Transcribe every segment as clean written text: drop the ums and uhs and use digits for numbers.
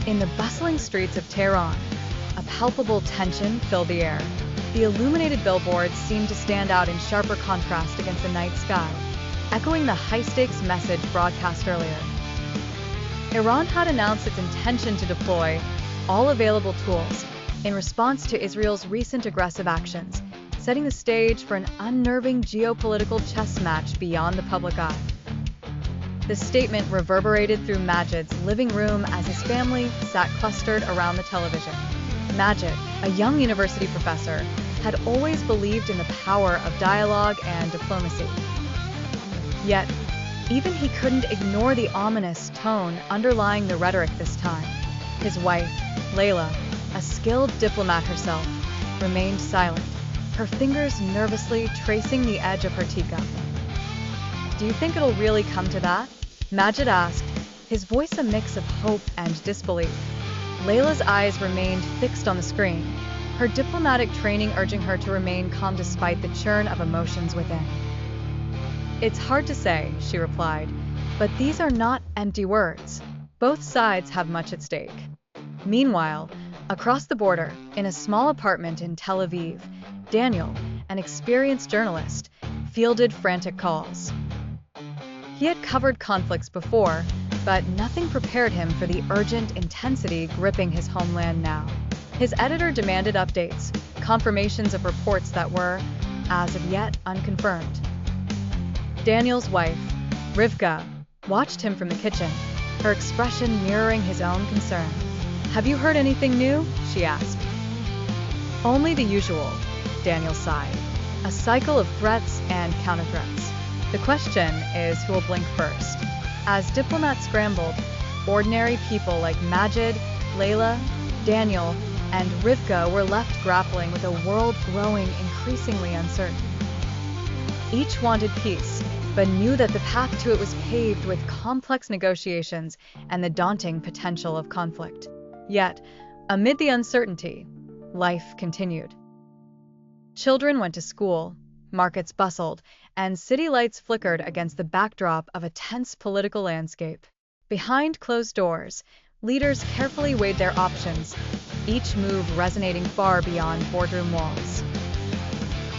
In the bustling streets of Tehran, a palpable tension filled the air. The illuminated billboards seemed to stand out in sharper contrast against the night sky, echoing the high-stakes message broadcast earlier. Iran had announced its intention to deploy all available tools in response to Israel's recent aggressive actions, setting the stage for an unnerving geopolitical chess match beyond the public eye. The statement reverberated through Majid's living room as his family sat clustered around the television. Majid, a young university professor, had always believed in the power of dialogue and diplomacy. Yet, even he couldn't ignore the ominous tone underlying the rhetoric this time. His wife, Layla, a skilled diplomat herself, remained silent, her fingers nervously tracing the edge of her teacup. "Do you think it'll really come to that?" Majid asked, his voice a mix of hope and disbelief. Layla's eyes remained fixed on the screen, her diplomatic training urging her to remain calm despite the churn of emotions within. "It's hard to say," she replied, "but these are not empty words. Both sides have much at stake." Meanwhile, across the border, in a small apartment in Tel Aviv, Daniel, an experienced journalist, fielded frantic calls. He had covered conflicts before, but nothing prepared him for the urgent intensity gripping his homeland now. His editor demanded updates, confirmations of reports that were, as of yet, unconfirmed. Daniel's wife, Rivka, watched him from the kitchen, her expression mirroring his own concern. "Have you heard anything new?" she asked. "Only the usual," Daniel sighed. "A cycle of threats and counterthreats. The question is who will blink first." As diplomats scrambled, ordinary people like Majid, Layla, Daniel, and Rivka were left grappling with a world growing increasingly uncertain. Each wanted peace, but knew that the path to it was paved with complex negotiations and the daunting potential of conflict. Yet, amid the uncertainty, life continued. Children went to school, markets bustled, and city lights flickered against the backdrop of a tense political landscape. Behind closed doors, leaders carefully weighed their options, each move resonating far beyond boardroom walls.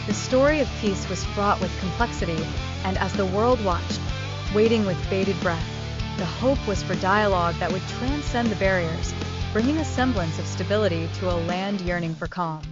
The story of peace was fraught with complexity, and as the world watched, waiting with bated breath, the hope was for dialogue that would transcend the barriers, bringing a semblance of stability to a land yearning for calm.